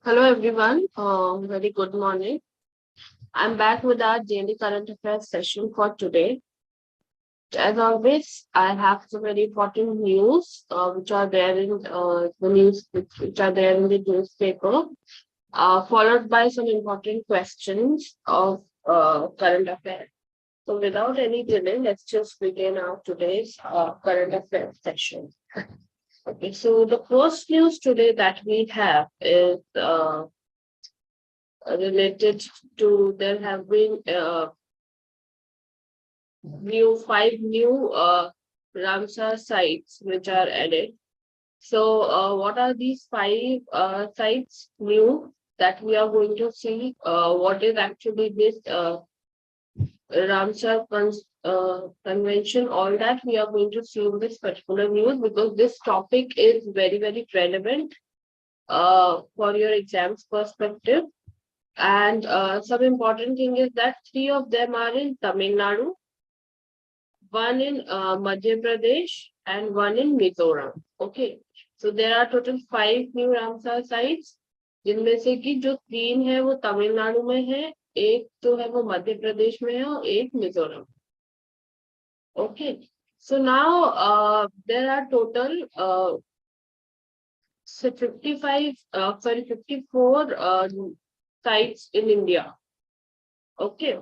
Hello everyone, very good morning. I'm back with our daily current affairs session for today. As always, I have some very important news which are there in the news, which are there in the newspaper, followed by some important questions of current affairs. So without any delay, let's just begin our today's current affairs session. Okay, so the first news today that we have is related to there have been five new Ramsar sites which are added. So, what are these five sites new that we are going to see? What is actually this Ramsar convention? All that we are going to see in this particular news because this topic is very, very relevant for your exams perspective. And some important thing is that three of them are in Tamil Nadu, one in Madhya Pradesh, and one in Mizoram. Okay, so there are total five new Ramsar sites, जिनमें से कि जो तीन है वो तमिलनाडु में है, एक जो है वो मध्य प्रदेश में है और एक Mizoram. Okay, so now there are total 54 sites in India. Okay.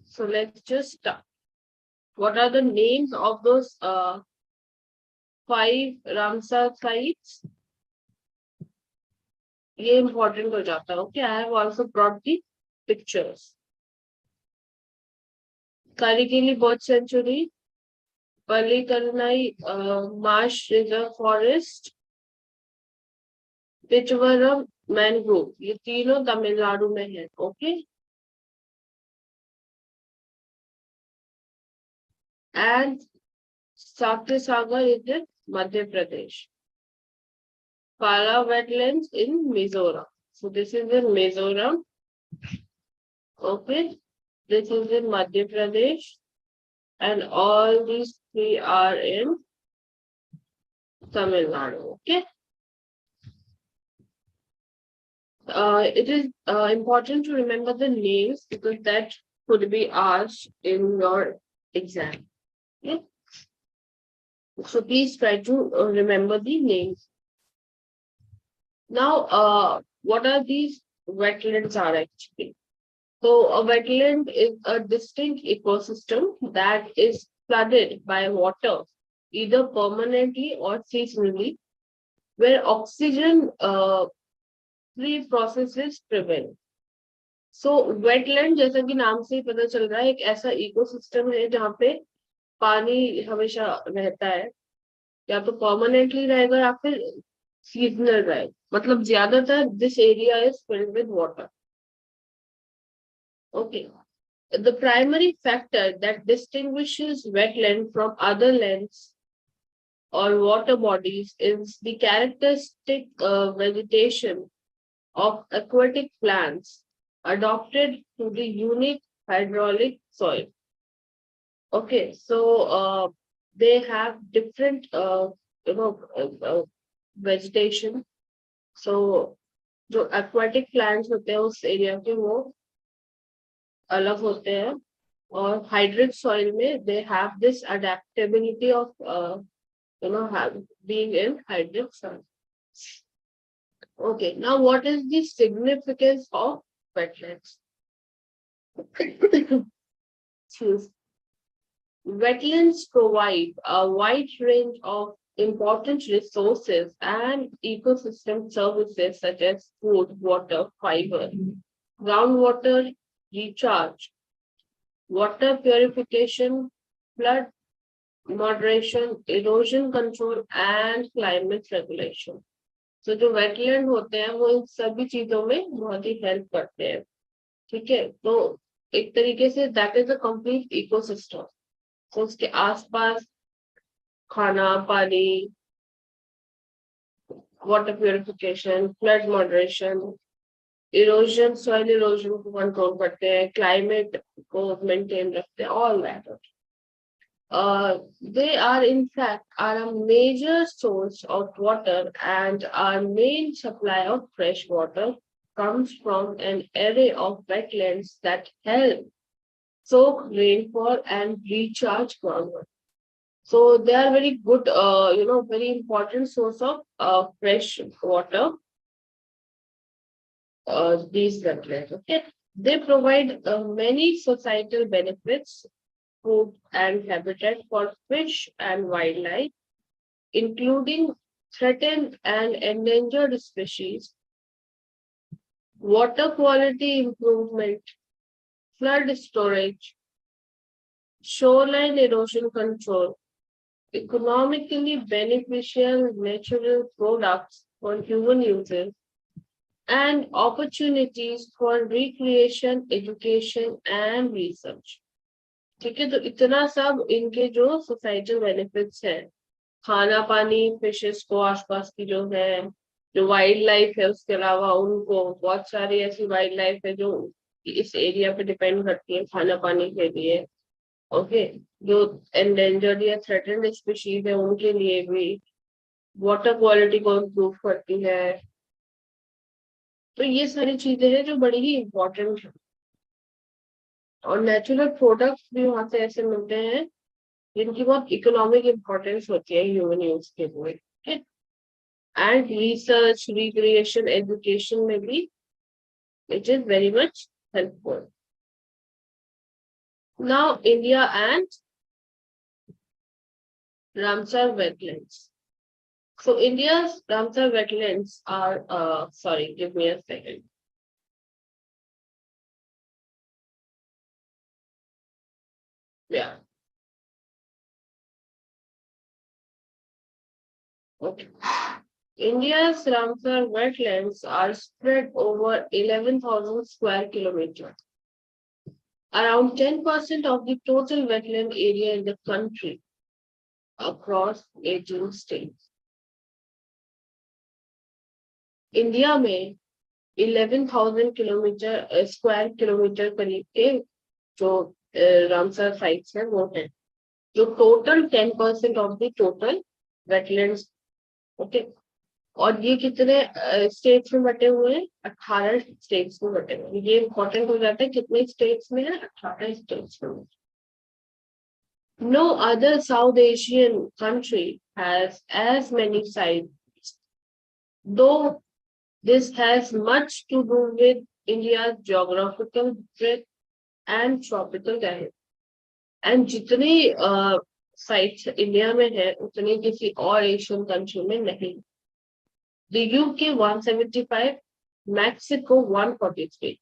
So let's just start. What are the names of those five Ramsar sites? ये important हो जाता है. Okay, I have also brought the pictures. Karigili Bird Sanctuary, Palikarnai Marsh Reserve Forest, Pichvaram Mangrove. ये तीनों तमिलनाडु में है. Okay. And Sagar is in Madhya Pradesh. Pala Wetlands in Mizoram. So this is in Mizoram. Okay. This is in Madhya Pradesh. And all these three are in Tamil Nadu. Okay. It is important to remember the names because that could be asked in your exam. Okay. So please try to remember the names. Now, what are these wetlands are actually? So a wetland is a distinct ecosystem that is flooded by water, either permanently or seasonally, where oxygen free processes prevail. So wetland जैसा कि नाम से ही पता चल रहा है एक ऐसा इकोसिस्टम है जहाँ पे पानी हमेशा रहता है या तो परमानेंटली रहेगा या फिर सीजनल रहेगा मतलब ज्यादातर this area is filled with water. Okay. The primary factor that distinguishes wetland from other lands or water bodies is the characteristic vegetation of aquatic plants adopted to the unique hydraulic soil. Okay, so they have different, vegetation. So, जो aquatic plants होते हैं उस area के वो अलग होते हैं और हाइड्रिक सॉइल में they have this adaptability of being in hydric soil. Okay, now what is the significance of wetlands? Wetlands provide a wide range of important resources and ecosystem services such as food, water, fiber, groundwater recharge, water purification, flood moderation, erosion control, and climate regulation. So जो wetland होते हैं वो इन सभी चीजों में बहुत ही help करते हैं. ठीक है, तो एक तरीके से that is a complete ecosystem. तो उसके आसपास खाना पानी, water purification, flood moderation, erosion soil erosion को कंट्रोल करते हैं, क्लाइमेट को मेंटेन रखते हैं, all that. They are in fact are a major source of water, and our main supply of fresh water comes from an array of wetlands that help soak rainfall and recharge groundwater. So they are very good, very important source of fresh water. These wetlands, okay, they provide many societal benefits, food and habitat for fish and wildlife, including threatened and endangered species, water quality improvement, flood storage, shoreline erosion control, economically beneficial natural products for human uses, and opportunities for recreation, education, and research. ठीक है, तो इतना सब इनके जो societal benefits हैं, खाना पानी फिशेस को आसपास की जो है, जो वाइल्ड लाइफ है, उसके अलावा उनको बहुत सारी ऐसी वाइल्ड लाइफ है जो इस एरिया पे डिपेंड करती है खाना पानी के लिए। ओके, जो एंडेंजर्ड या थ्रेटेंड स्पीशीज है उनके लिए भी, वाटर क्वालिटी को इम्प्रूव करती है। तो ये सारी चीजें हैं जो बड़ी ही इम्पोर्टेंट है, और नेचुरल प्रोडक्ट्स भी वहां से ऐसे मिलते हैं जिनकी बहुत इकोनॉमिक इम्पोर्टेंस होती है ह्यूमन यूज के लिए। एंड रिसर्च, रिक्रिएशन, एजुकेशन में भी it is very much helpful. Now India and Ramsar wetlands. So India's ramsar wetlands are, sorry, give me a second. Yeah. Okay. India's ramsar wetlands are spread over 11,000 square kilometers. Around 10% of the total wetland area in the country across 18 states. India में 11,000 kilometre square kilometre करीब के जो Ramsar sites हैं वो है, जो total 10% of the total wetlands. Okay, और ये कितने स्टेट्स में बटे हुए हैं? 18 स्टेट्स में बटे हुए हैं। ये इंपॉर्टेंट हो जाता है, कितने स्टेट्स में है? 18 स्टेट्स में। No other South Asian country has as many sites, दो this has much to do with India's geographical breadth and tropical climate. And जितनी sites इंडिया में है उतनी किसी और एशियन कंट्री में नहीं। The UK 175, Mexico 143.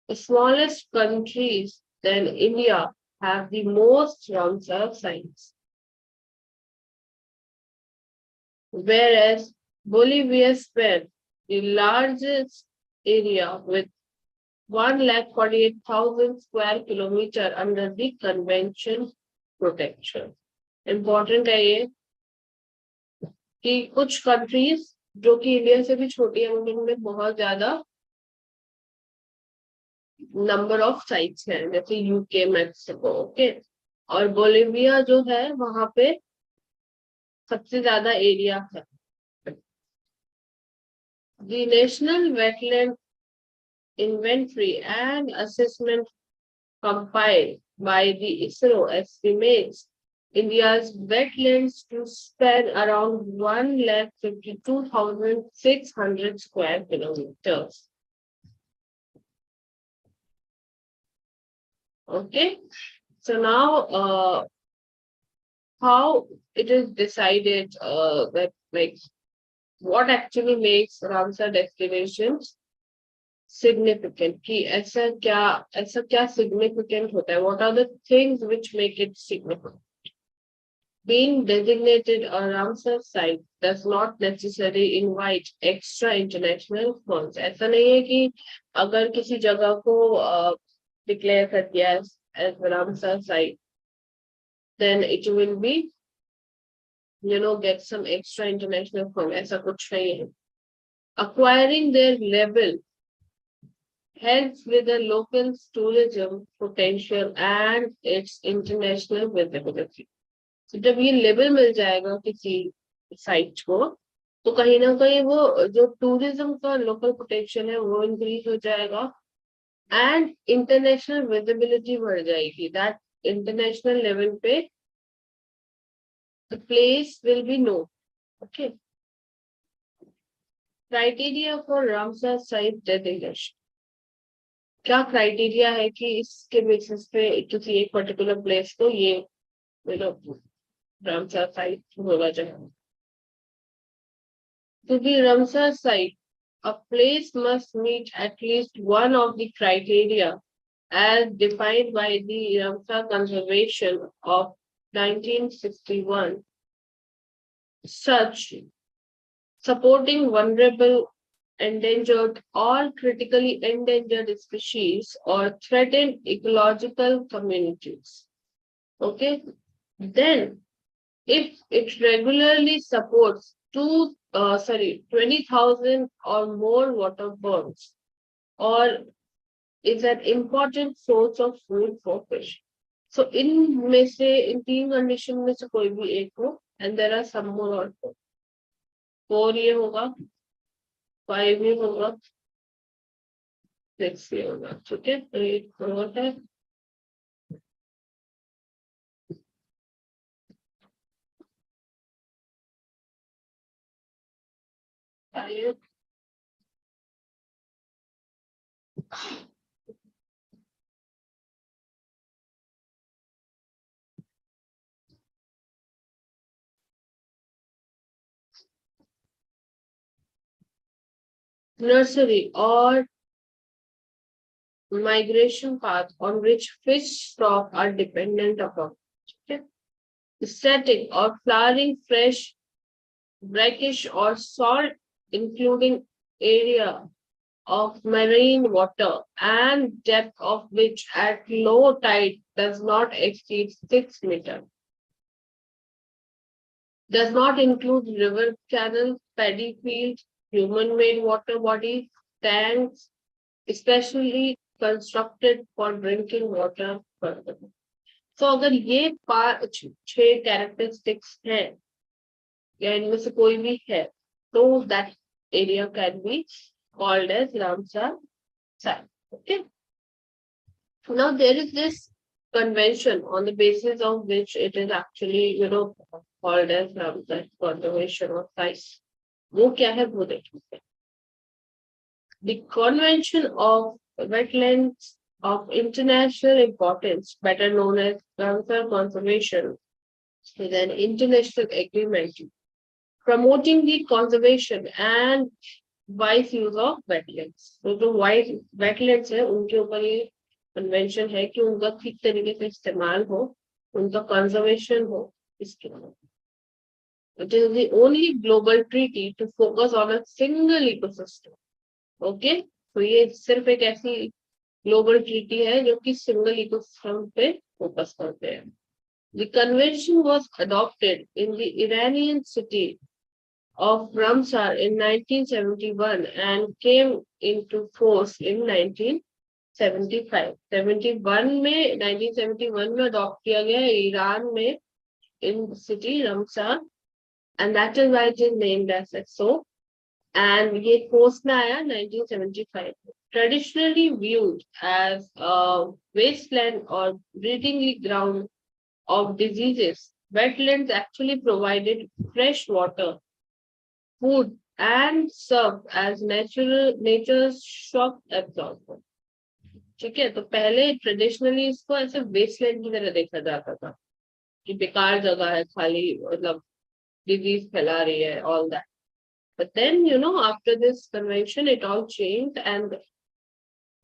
The smallest countries than India have the most Ramsar sites, whereas Bolivia spent the largest area with 148,000 square kilometers under the convention protection. Important है ये कि कुछ कंट्रीज जो कि इंडिया से भी छोटी है उनमें बहुत ज्यादा नंबर ऑफ साइट्स हैं, जैसे यूके, मैक्सिको। ओके, और बोलिविया जो है वहां पे सबसे ज्यादा एरिया है। The National Wetland Inventory and Assessment compiled by the ISRO estimates India's wetlands to span around 152,600 square kilometers. Okay, so now how it is decided that like what actually makes Ramsar destinations significant? कि ऐसा क्या significant होता है? What are the things which make it significant? Being designated a Ramsar site does not necessarily invite extra international funds. ऐसा नहीं है कि अगर किसी जगह को declare कर दिया as Ramsar site, then it will be, get some extra international fund. ऐसा कुछ नहीं है. Acquiring their level helps with the local tourism potential and its international visibility. तो जब ये लेबल मिल जाएगा किसी साइट को, तो कहीं ना कहीं वो जो टूरिज्म का लोकल पोटेंशियल है वो इंक्रीज हो जाएगा एंड इंटरनेशनल विजिबिलिटी बढ़ जाएगी, दैट इंटरनेशनल लेवल पे the place will be no. Okay, criteria for Ramsar site designation, क्या क्राइटेरिया है कि इसके बेसिस पे किसी एक पर्टिकुलर प्लेस को ये रामसर साइट बोला जाए। To be Ramsar site, a place must meet at least one of the criteria as defined by the Ramsar Conservation of 1961, such supporting vulnerable, endangered or critically endangered species or threatened ecological communities. Okay, then if it regularly supports 20,000 or more water birds, or is an important source of food for fish. So in तीन condition में से कोई भी एक हो, and there are some more also. 4 ये होगा, 5 ये होगा, 6 ये होगा, ठीक है? तो ये और है। Nursery or migration path on which fish stock are dependent upon. Okay? Static or flowering fresh, brackish or salt, including area of marine water and depth of which at low tide does not exceed 6 meters. Does not include river channels, paddy fields, human-made water bodies, tanks, especially constructed for drinking water purpose. So अगर ये 6 characteristics हैं या इनमें से कोई भी है, तो that area can be called as Ramsar site. Okay. Now there is this convention on the basis of which it is actually, called as Ramsar conservation or site. वो क्या है वो देखेंगे. The Convention of Wetlands of International Importance, better known as Ramsar Conservation, is an international agreement promoting the conservation and wise use of wetlands. तो जो wise wetlands है उनके ऊपर ये कन्वेंशन है कि उनका ठीक तरीके से इस्तेमाल हो, उनका कंजर्वेशन हो, इसके लिए. It is the only global treaty to focus on a single ecosystem. Okay, तो ये सिर्फ एक ऐसी ग्लोबल ट्रीटी है जो कि सिंगल इकोसिस्टम पे फोकस करते हैं. The convention was adopted in the Iranian city of Ramsar in 1971 and came into force in 1975. 1971 में अडॉप्ट किया गया ईरान में in city Ramsar, and that is why it is named as so. And ये force में आया 1975. Traditionally viewed as a wasteland or breeding ground of diseases, wetlands actually provided fresh water, food, and served as nature's shock absorber. ठीक है, तो पहले traditionally इसको ऐसे Westland की तरह देखा जाता था कि बेकार जगह है, खाली मतलब डिजीज फैला रही है, all that. But then, after this convention, it all changed, and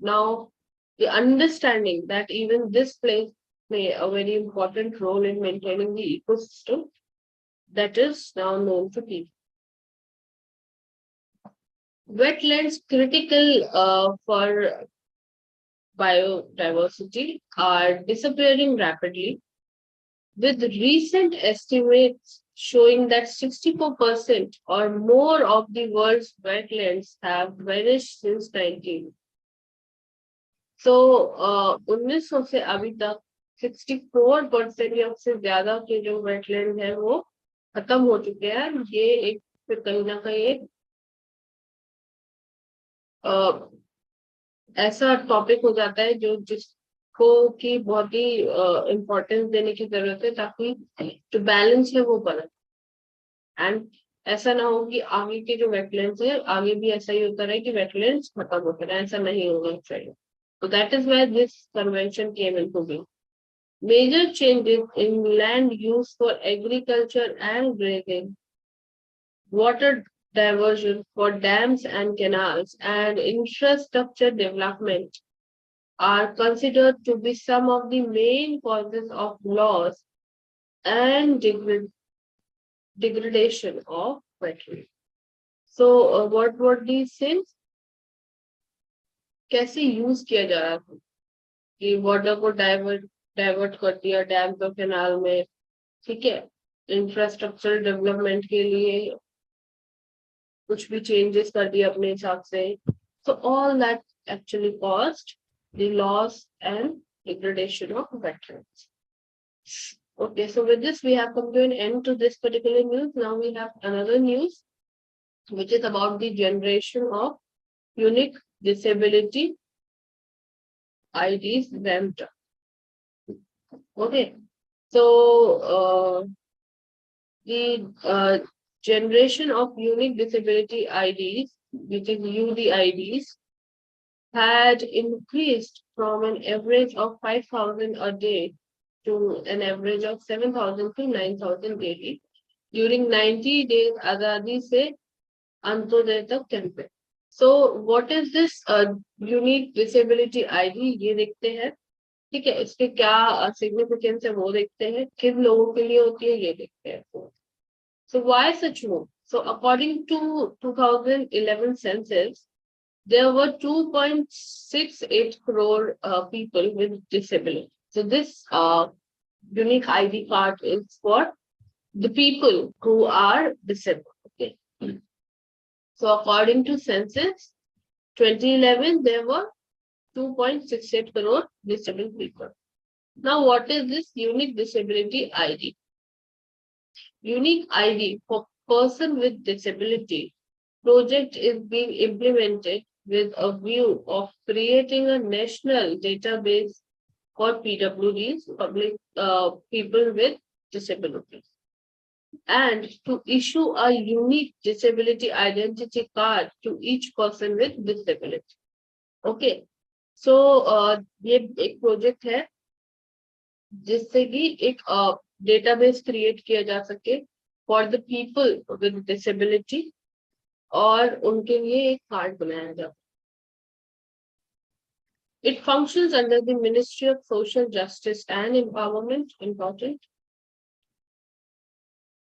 now the understanding that even this place play a very important role in maintaining the ecosystem, that is now known to people. Wetlands critical for biodiversity are disappearing rapidly, with recent estimates showing that 64% or more of the world's wetlands have vanished since 19. So 1900 से अभी तक 64% या उससे ज्यादा के जो wetland है वो खत्म हो चुके हैं। ये एक फिर कहीं ना कहीं एक ऐसा टॉपिक हो जाता है जो जिसको की बहुत ही इम्पोर्टेंस देने की जरूरत है, ताकि जो बैलेंस है वो बने। एंड ऐसा ना हो कि आगे के जो वेटलैंड्स है आगे भी ऐसा ही होता रहे कि वेटलैंड्स खत्म होते रहे, ऐसा नहीं होना चाहिए। So that is why this convention came into being. Major changes in land use for agriculture and grazing, water diversion for dams and canals, and infrastructure development are considered to be some of the main causes of loss and degradation of wetlands. So, what were these things? कैसे use किया जा रहा था कि water को divert कर दिया dam और कैनाल में, ठीक है, इंफ्रास्ट्रक्चर डेवलपमेंट के लिए कुछ भी चेंजेस कर दिए अपने हिसाब से। So all that actually caused the loss and degradation of wetlands. Okay, so with this we have come to an end to this particular news. Now we have another news which is about the generation of unique disability IDs ramped up. Okay, so the generation of unique disability IDs, which is UDIDs, had increased from an average of 5,000 a day to an average of 7,000 to 9,000 daily during 90 days आजादी से अंत्योदय तक campaign. So what is this unique disability ID? ये देखते हैं, ठीक है, इसके क्या सिग्निफिकेंस है वो देखते हैं, किन लोगों के लिए होती है ये देखते हैं। So why such move? So according to 2011 census, there were 2.68 crore people with disability. So this unique ID card is for the people who are disabled. Okay. So according to census 2011, there were 2.68 crore disabled people. Now, what is this unique disability ID? Unique ID for person with disability project is being implemented with a view of creating a national database for PWDs, public people with disabilities, and to issue a unique disability identity card to each person with disability. Okay, so ये एक project है जिससे कि एक database create किया जा सके for the people with disability, और उनके लिए एक कार्ड बनाया जाए। It functions under the Ministry of Social Justice and Empowerment. Important.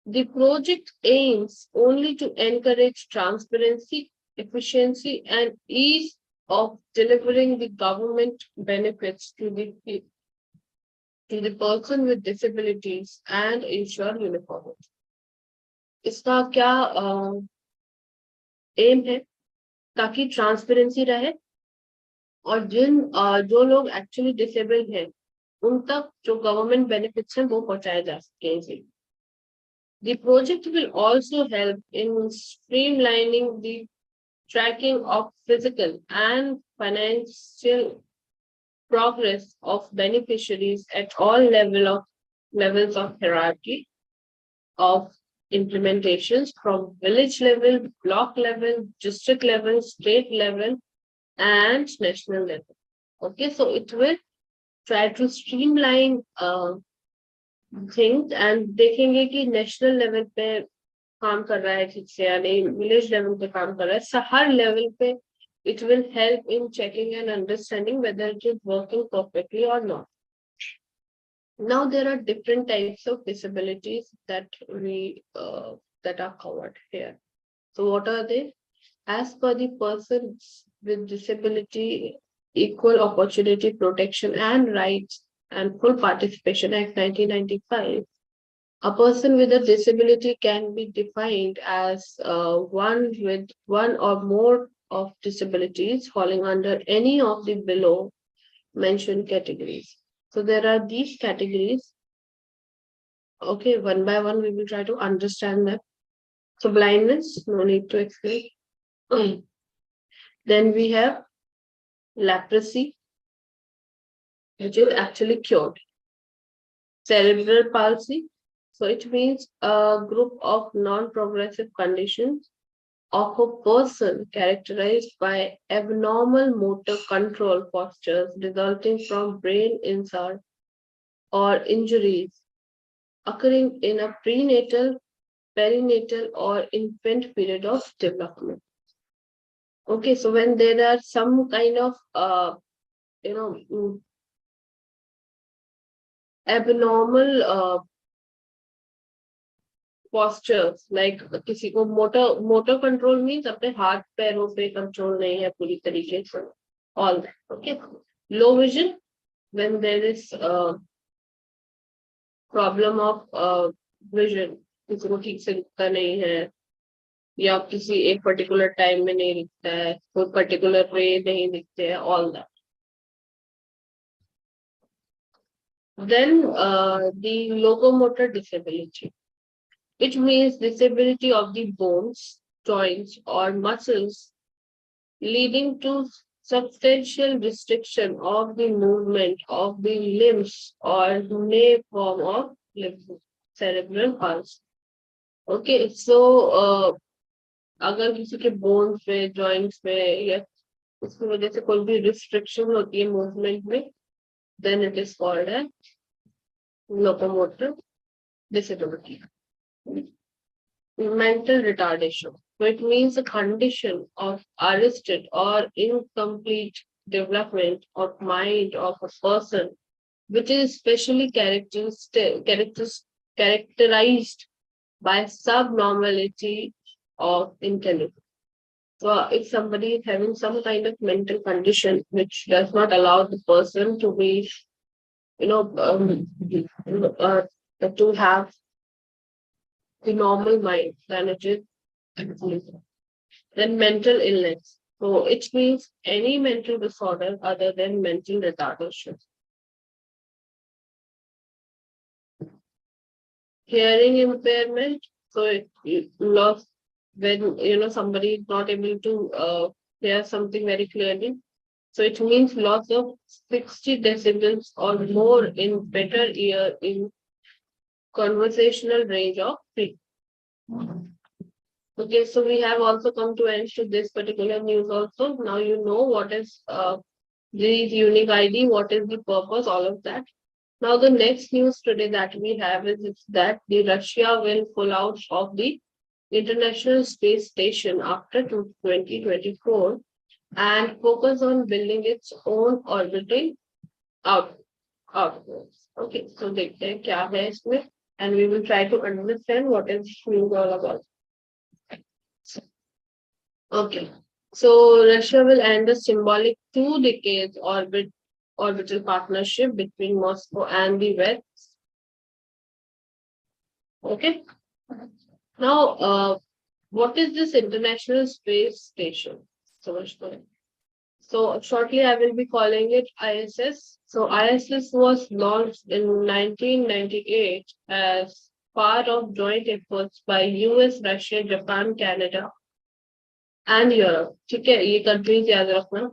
The project aims only to encourage transparency, efficiency, and ease of delivering the government benefits to the person with disabilities and ensure uniformity. इसका क्या M है? ताकि transparency रहे और जो लोग actually disabled हैं उन तक जो गवर्नमेंट बेनिफिट्स हैं वो पहुंचाए जा सके। The project will also help in streamlining the tracking of physical and financial progress of beneficiaries at all levels of hierarchy of implementations, from village level, block level, district level, state level, and national level. Okay, so it will try to streamline things, and देखेंगे कि national level पे काम कर रहा है ठीक से या नहीं, विलेज लेवल पे काम कर रहा है, so हर लेवल पे it will help in checking and understanding whether it is working perfectly or not. Now there are different types of disabilities that that are covered here. So what are they? As per the Persons with Disability Equal Opportunity Protection and Rights and Full Participation Act 1995, a person with a disability can be defined as one with one or more of disabilities falling under any of the below mentioned categories. So there are these categories. Okay, one by one we will try to understand them. So blindness, no need to explain. Then we have leprosy, which is actually cured. Cerebral palsy, so it means a group of non-progressive conditions of a person characterized by abnormal motor control postures resulting from brain insult or injuries occurring in a prenatal, perinatal, or infant period of development. Okay, so when there are some kind of you know abnormal postures, like किसी को motor control means अपने हाथ पैरों पे control नहीं है पूरी तरीके से, all that. Okay, low vision, when there is problem of vision, किसी को ठीक से दिखता नहीं है या किसी एक पर्टिकुलर टाइम में नहीं दिखता है, कोई पर्टिकुलर रे नहीं दिखते हैं, all that. Then the locomotor disability, which means disability of the bones, joints, or muscles, leading to substantial restriction of the movement of the limbs or may form of cerebral palsy. Okay, so अगर किसी के bones में, joints में या उसकी वजह से कोई भी रिस्ट्रिक्शन होती है मूवमेंट में, then it is called a locomotor disability. Mental retardation, so it means a condition of arrested or incomplete development of mind of a person, which is especially characterized by subnormality of intelligence. So if somebody is having some kind of mental condition which does not allow the person to be, to have the normal mind, then it is. Then mental illness. So it means any mental disorder other than mental retardation. Hearing impairment. So it lost when somebody is not able to hear something very clearly. So it means loss of 60 decibels or more in better ear in conversational range of 3. Okay, so we have also come to end to this particular news also. Now you know what is the unique ID, what is the purpose, all of that. Now the next news today that we have is that the Russia will pull out of the International Space Station after 2024 and focus on building its own orbiting outwards. Okay, so देखते हैं क्या है इसमें, and we will try to understand what is news all about. Okay, so Russia will end a symbolic 2 decades orbital partnership between Moscow and the West. Okay. Now, what is this International Space Station? So shortly I will be calling it ISS. So ISS was launched in 1998 as part of joint efforts by US, Russia, Japan, Canada, and Europe. ठीक है, ये countries याद रखना.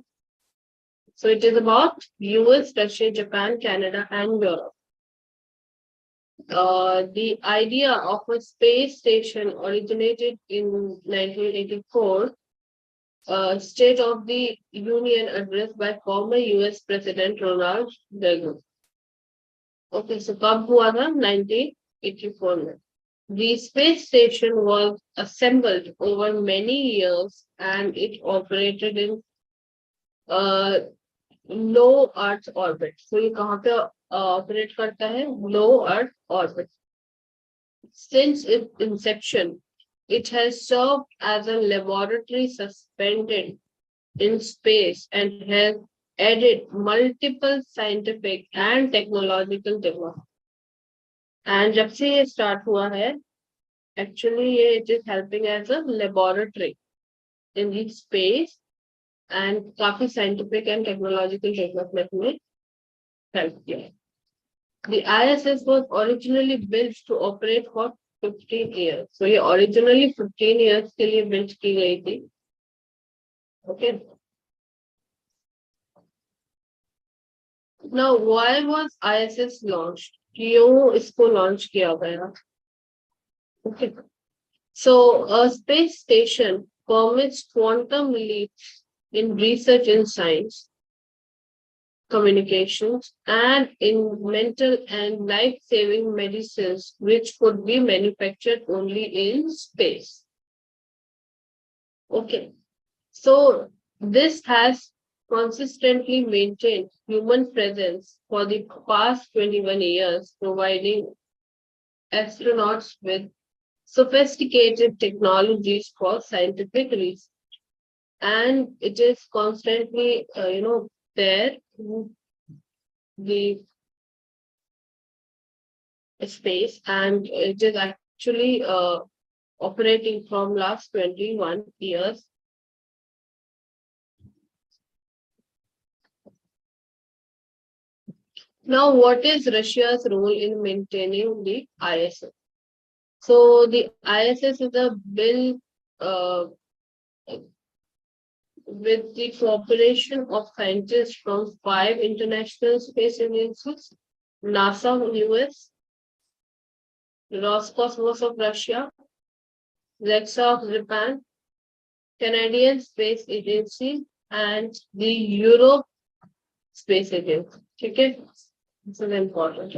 So it is about US, Russia, Japan, Canada, and Europe. The idea of a space station originated in 1984, State of the Union address by former US President Ronald Reagan. Okay, so कब हुआ था? 1984 में. The space station was assembled over many years and it operated in low Earth orbit. So ये कहाँ पे operate करता है? Low Earth orbit. Since its inception, it has served as a laboratory suspended in space and has added multiple scientific and technological developments. And जब से ये start हुआ है, actually it is helping as a laboratory in the space and काफी scientific and technological development में help किया. The ISS was originally built to operate for 15 years. So ये originally 15 years के लिए built की गई थी. Okay. Now, why was ISS launched? क्यों इसको launch किया गया? Okay. So, a space station permits quantum leaps in research in science, communications, and in mental and life-saving medicines, which could be manufactured only in space. Okay. So, this has consistently maintained human presence for the past 21 years, providing astronauts with sophisticated technologies for scientific research. And it is constantly, there in the space, and it is actually operating from last 21 years. Now, what is Russia's role in maintaining the ISS? So, the ISS is a bill with the cooperation of scientists from 5 international space agencies: NASA US, Roscosmos of Russia, JAXA of Japan, Canadian Space Agency, and the Europe Space Agency. Okay, this is important.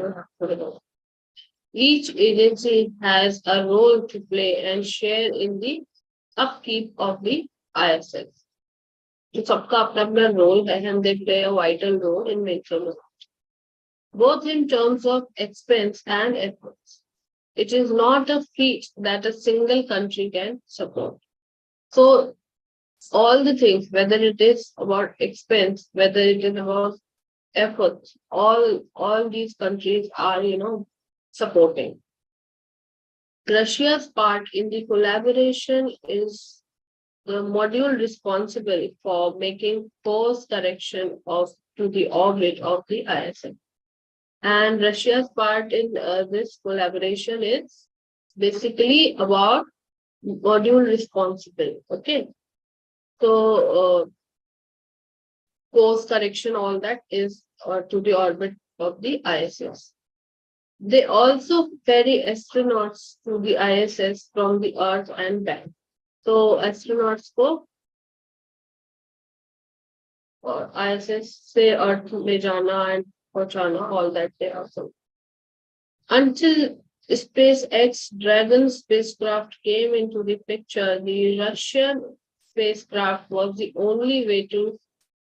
Each agency has a role to play and share in the upkeep of the ISS. So, सबका अपना अपना role है, and they play a vital role in making it, both in terms of expense and efforts. It is not a feat that a single country can support. So, all the things, whether it is about expense, whether it is about efforts, all these countries are, supporting. Russia's part in the collaboration is the module responsible for making course correction to the orbit of the ISS. And Russia's part in this collaboration is basically about module responsible. Okay. So, course correction, all that is to the orbit of the ISS. They also ferry astronauts to the ISS from the Earth and back. So, astronauts को ISS से Earth ले जाना and पहुंचाना, all that they also. Until SpaceX Dragon spacecraft came into the picture, the Russian spacecraft was the only way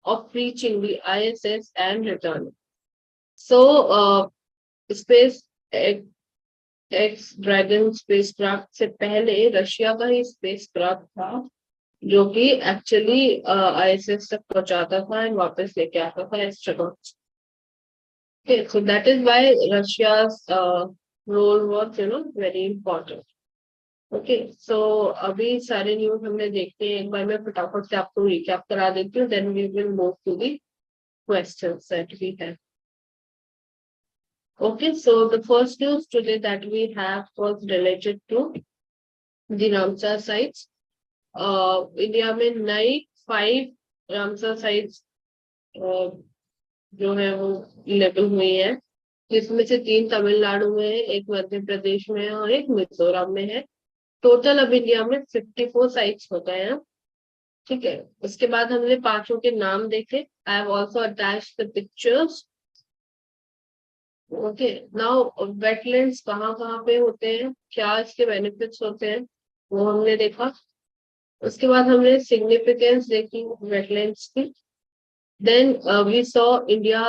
of reaching the ISS and returning. So, SpaceX Dragon spacecraft से पहले Russia का ही spacecraft था, जो कि actually ISS तक पहुंचाता था and वापस लेके आता था astronauts. Okay, so that is why Russia's role was, very important. Okay, so अभी सारे न्यूज हमने देखते हैं, एक बार मैं फटाफट से आपको recap करा देती हूँ, then we will move to the questions that we have. Okay, so the first news today that we have was related to the Ramsar sites. India में नई 5 Ramsar sites जो है वो लेवल हुई है, जिसमें से 3 तमिलनाडु में है, एक मध्य प्रदेश में है और एक मिजोरम में है. टोटल अब इंडिया में 54 साइट्स हो गए हैं. ठीक है, उसके बाद हमने 5 के नाम देखे. I have also attached the pictures. Okay, now wetlands कहाँ कहाँ पे होते हैं, क्या इसके बेनिफिट्स होते हैं, वो हमने देखा. उसके बाद हमने सिग्निफिकेंस देखी वेटलैंड्स की. देन वी सॉ इंडिया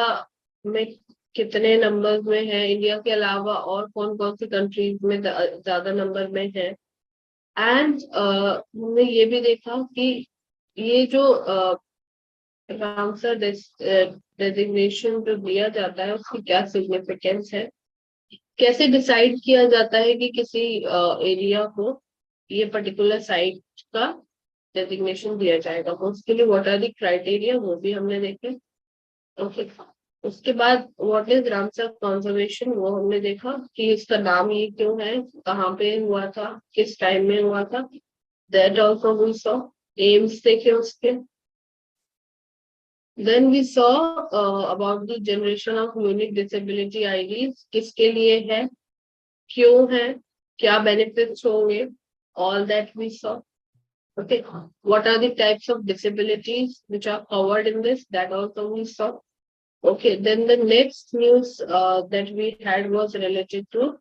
में कितने नंबर में है, इंडिया के अलावा और कौन कौन सी कंट्रीज में ज्यादा नंबर में है. एंड हमने ये भी देखा कि ये जो रामसर डेजिग्नेशन जो दिया जाता है उसकी क्या सिग्निफिकेंस है, कैसे डिसाइड किया जाता है कि किसी एरिया को ये पर्टिकुलर साइट का डेजिग्नेशन दिया जाएगा, उसके लिए व्हाट आर द क्राइटेरिया, वो भी हमने देखे. ओके, उसके बाद व्हाट इज रामसर कंजर्वेशन, वो हमने देखा कि इसका नाम ये क्यों है, कहाँ पे हुआ था, किस टाइम में हुआ था, that also we saw. Aims देखे उसके। Then we saw about the generation of unique disability IDs, किसके लिए है, क्यों है, क्या बेनिफिट्स होंगे, all that we saw. Okay, what are the types of disabilities which are covered in this, that also we saw. Okay, then the next news that we had was related to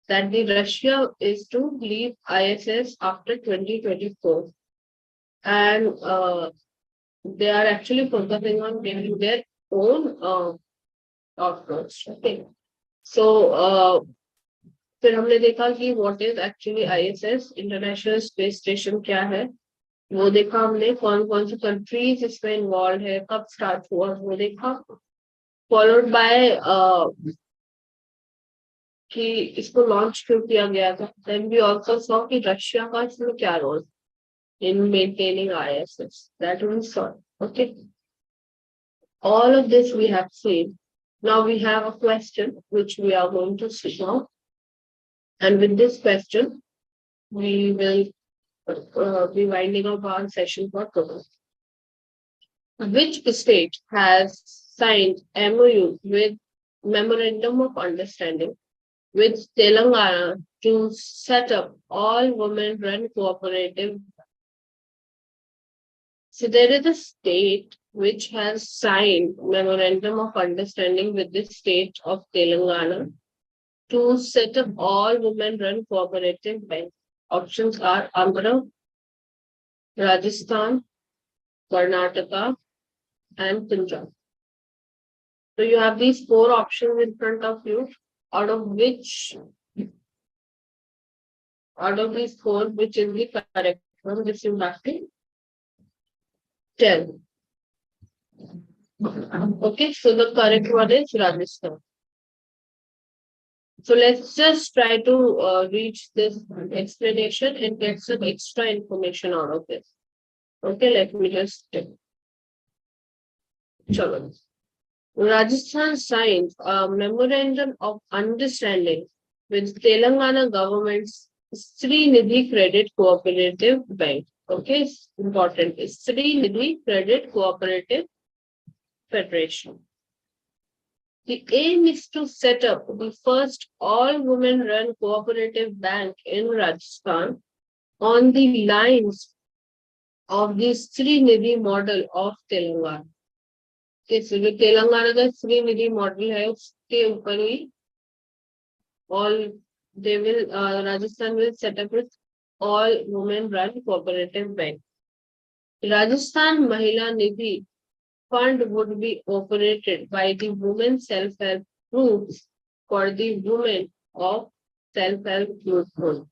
that the Russia is to leave ISS after 2024, and they are actually focusing on giving their own outputs. Okay, so फिर हमने देखा कि what is actually ISS, international space station क्या है, वो देखा हमने, कौन कौन सी कंट्रीज इसमें इन्वॉल्व है, कब स्टार्ट हुआ वो देखा, फॉलोड बाय कि इसको लॉन्च क्यों किया गया था। देन वी आल्सो सॉ कि रशिया का इसमें क्या role in maintaining ISS, that we saw. Okay, all of this we have seen. Now we have a question which we are going to see now, and with this question we will be winding up our session for today. Which state has signed MOU with Memorandum of Understanding with Telangana to set up all women-run cooperative? So there is a state which has signed Memorandum of Understanding with the state of Telangana to set up all women-run cooperative banks. Options are Andhra, Rajasthan, Karnataka, and Punjab. So you have these four options in front of you. Out of these four, which is the correct one? This you have to tell. Okay, so the correct one is Rajasthan. So let's just try to reach this explanation and get some extra information out of this. Okay, let me just tell. Chalo. Rajasthan signed a memorandum of understanding with Telangana government's Srinidhi Credit Cooperative Bank. Okay, important. Srinidhi Credit Cooperative Federation. The aim is to set up the first all-women-run cooperative bank in Rajasthan on the lines of the Srinidhi model of Telangana. जो तेलंगाना का Srinidhi model है उसके ऊपर ही all they will Rajasthan will set up with all women run cooperative bank. Rajasthan Mahila Nidhi Fund would be operated by the women self-help groups for the women of self-help group.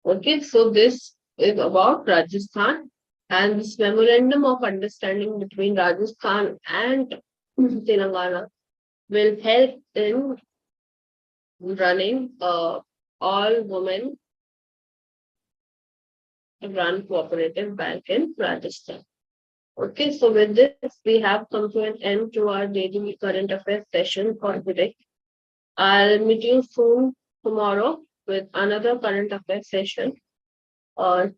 Okay, so this is about Rajasthan. And this memorandum of understanding between Rajasthan and Telangana will help in running all women run cooperative bank in Rajasthan. Okay, so with this, we have come to an end to our daily current affairs session for today. I'll meet you soon tomorrow with another current affairs session.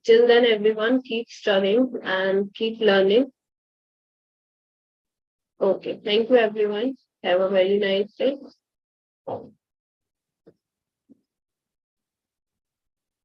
Till then, everyone, keep studying and keep learning. Okay, thank you, everyone. Have a very nice day.